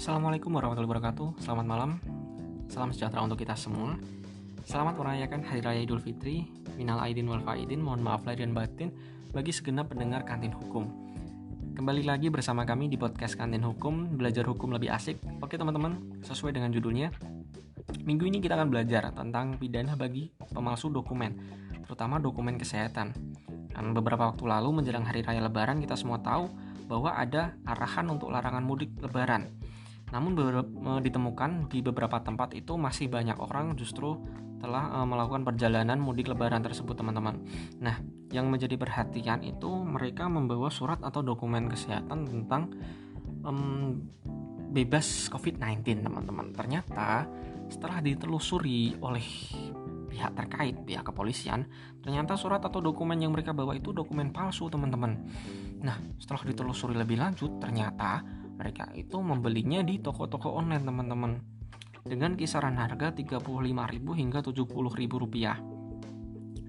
Assalamualaikum warahmatullahi wabarakatuh. Selamat malam. Salam sejahtera untuk kita semua. Selamat merayakan Hari Raya Idul Fitri. Minal aidin wal faidin. Mohon maaf lahir dan batin bagi segenap pendengar Kantin Hukum. Kembali lagi bersama kami di podcast Kantin Hukum, belajar hukum lebih asik. Oke teman-teman, sesuai dengan judulnya, minggu ini kita akan belajar tentang pidana bagi pemalsu dokumen, terutama dokumen kesehatan. Dan beberapa waktu lalu menjelang Hari Raya Lebaran, kita semua tahu bahwa ada arahan untuk larangan mudik Lebaran. Namun ditemukan di beberapa tempat itu masih banyak orang justru telah melakukan perjalanan mudik Lebaran tersebut, teman-teman. Nah, yang menjadi perhatian itu mereka membawa surat atau dokumen kesehatan tentang bebas COVID-19, teman-teman. Ternyata setelah ditelusuri oleh pihak terkait, pihak kepolisian, ternyata surat atau dokumen yang mereka bawa itu dokumen palsu, teman-teman. Nah, setelah ditelusuri lebih lanjut, ternyata mereka itu membelinya di toko-toko online, teman-teman, dengan kisaran harga Rp35.000 hingga Rp70.000.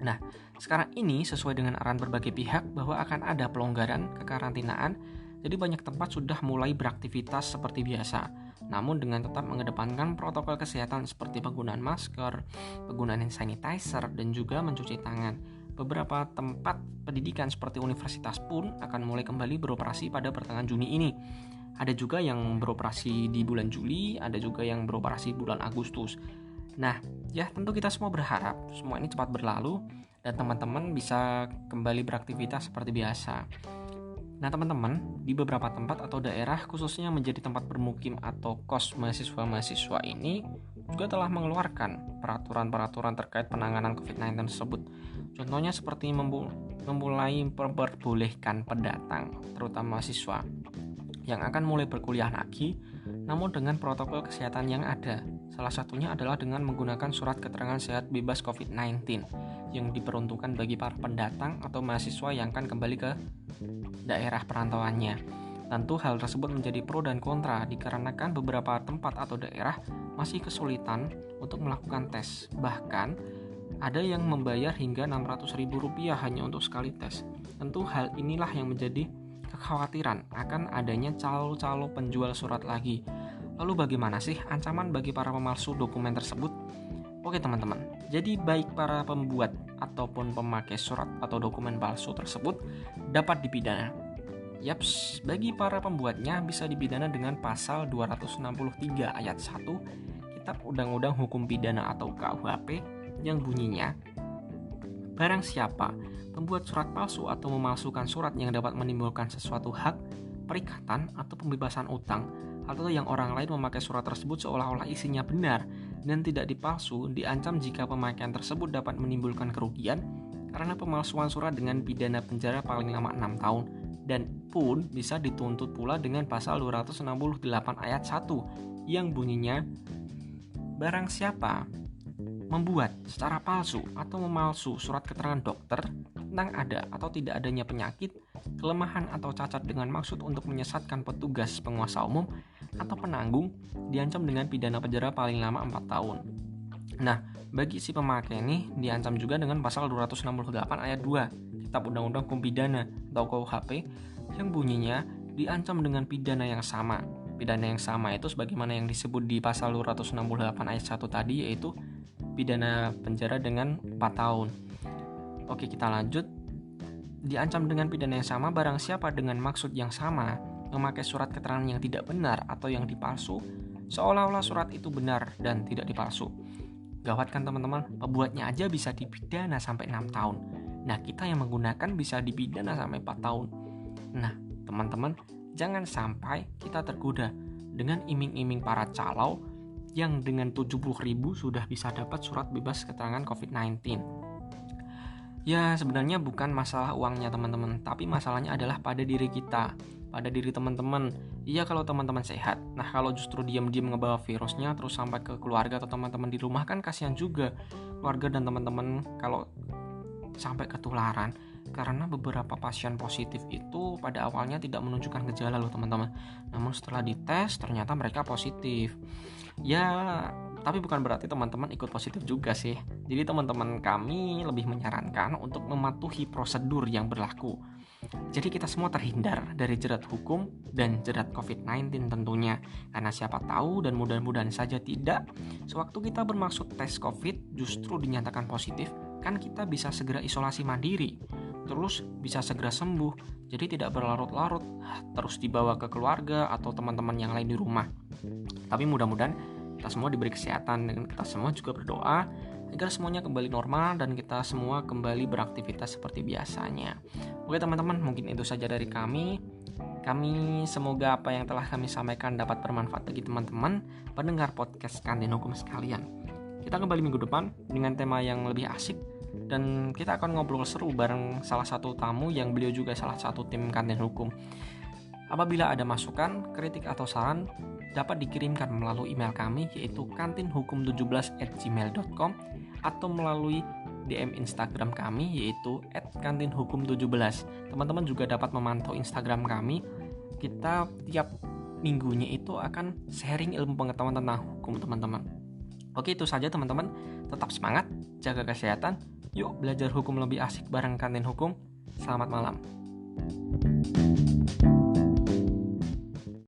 Nah, sekarang ini sesuai dengan arahan berbagai pihak bahwa akan ada pelonggaran kekarantinaan, jadi banyak tempat sudah mulai beraktivitas seperti biasa, namun dengan tetap mengedepankan protokol kesehatan seperti penggunaan masker, penggunaan hand sanitizer, dan juga mencuci tangan. Beberapa tempat pendidikan seperti universitas pun akan mulai kembali beroperasi pada pertengahan Juni ini. Ada juga yang beroperasi di bulan Juli, ada juga yang beroperasi bulan Agustus. Nah, ya tentu kita semua berharap semua ini cepat berlalu dan teman-teman bisa kembali beraktivitas seperti biasa. Nah teman-teman, di beberapa tempat atau daerah khususnya menjadi tempat bermukim atau kos mahasiswa-mahasiswa ini juga telah mengeluarkan peraturan-peraturan terkait penanganan COVID-19 tersebut. Contohnya seperti memulai memperbolehkan pendatang, terutama mahasiswa, yang akan mulai berkuliah lagi, namun dengan protokol kesehatan yang ada. Salah satunya adalah dengan menggunakan surat keterangan sehat bebas COVID-19 yang diperuntukkan bagi para pendatang atau mahasiswa yang akan kembali ke daerah perantauannya. Tentu hal tersebut menjadi pro dan kontra dikarenakan beberapa tempat atau daerah masih kesulitan untuk melakukan tes. Bahkan ada yang membayar hingga Rp600.000 hanya untuk sekali tes. Tentu hal inilah yang menjadi kekhawatiran akan adanya calo-calo penjual surat lagi. Lalu bagaimana sih ancaman bagi para pemalsu dokumen tersebut? Oke teman-teman, jadi baik para pembuat ataupun pemakai surat atau dokumen palsu tersebut dapat dipidana. Yaps, bagi para pembuatnya bisa dipidana dengan pasal 263 ayat 1 Kitab Undang-Undang Hukum Pidana atau KUHP yang bunyinya, barang siapa membuat surat palsu atau memalsukan surat yang dapat menimbulkan sesuatu hak, perikatan, atau pembebasan utang, atau yang orang lain memakai surat tersebut seolah-olah isinya benar dan tidak dipalsu, diancam jika pemakaian tersebut dapat menimbulkan kerugian karena pemalsuan surat dengan pidana penjara paling lama 6 tahun dan pun bisa dituntut pula dengan pasal 268 ayat 1 yang bunyinya, barang siapa membuat secara palsu atau memalsu surat keterangan dokter tentang ada atau tidak adanya penyakit, kelemahan atau cacat dengan maksud untuk menyesatkan petugas penguasa umum atau penanggung, diancam dengan pidana penjara paling lama 4 tahun. Nah, bagi si pemakai ini diancam juga dengan pasal 268 ayat 2 Kitab Undang-Undang Hukum Pidana atau KUHP yang bunyinya diancam dengan pidana yang sama. Pidana yang sama itu sebagaimana yang disebut di pasal 268 ayat 1 tadi, yaitu pidana penjara dengan 4 tahun. Oke, kita lanjut. Diancam dengan pidana yang sama barang siapa dengan maksud yang sama memakai surat keterangan yang tidak benar atau yang dipalsu, seolah-olah surat itu benar dan tidak dipalsu. Gawat kan teman-teman, pembuatnya aja bisa dipidana sampai 6 tahun. Nah, kita yang menggunakan bisa dipidana sampai 4 tahun. Nah, teman-teman, jangan sampai kita tergoda dengan iming-iming para calo yang dengan Rp70.000 sudah bisa dapat surat bebas keterangan COVID-19. Ya, sebenarnya bukan masalah uangnya teman-teman, tapi masalahnya adalah pada diri kita, pada diri teman-teman. Iya, kalau teman-teman sehat. Nah, kalau justru diam-diam ngebawa virusnya terus sampai ke keluarga atau teman-teman di rumah, kan kasihan juga keluarga dan teman-teman kalau sampai ketularan. Karena beberapa pasien positif itu pada awalnya tidak menunjukkan gejala loh teman-teman. Namun setelah dites ternyata mereka positif. Ya, tapi bukan berarti teman-teman ikut positif juga sih. Jadi teman-teman kami lebih menyarankan untuk mematuhi prosedur yang berlaku. Jadi kita semua terhindar dari jerat hukum dan jerat COVID-19 tentunya. Karena siapa tahu dan mudah-mudahan saja tidak, sewaktu kita bermaksud tes COVID justru dinyatakan positif, kan kita bisa segera isolasi mandiri. Terus bisa segera sembuh, jadi tidak berlarut-larut, terus dibawa ke keluarga atau teman-teman yang lain di rumah. Tapi mudah-mudahan kita semua diberi kesehatan dan kita semua juga berdoa agar semuanya kembali normal dan kita semua kembali beraktivitas seperti biasanya. Oke teman-teman, mungkin itu saja dari kami. Semoga apa yang telah kami sampaikan dapat bermanfaat bagi teman-teman pendengar podcast Kantin Hukum sekalian. Kita kembali minggu depan dengan tema yang lebih asik dan kita akan ngobrol seru bareng salah satu tamu yang beliau juga salah satu tim Kantin Hukum. Apabila ada masukan, kritik atau saran dapat dikirimkan melalui email kami yaitu kantinhukum17@gmail.com atau melalui DM Instagram kami yaitu @kantinhukum17. Teman-teman juga dapat memantau Instagram kami. Kita tiap minggunya itu akan sharing ilmu pengetahuan tentang hukum teman-teman. Oke, itu saja teman-teman. Tetap semangat, jaga kesehatan. Yuk belajar hukum lebih asik bareng Kantin Hukum. Selamat malam.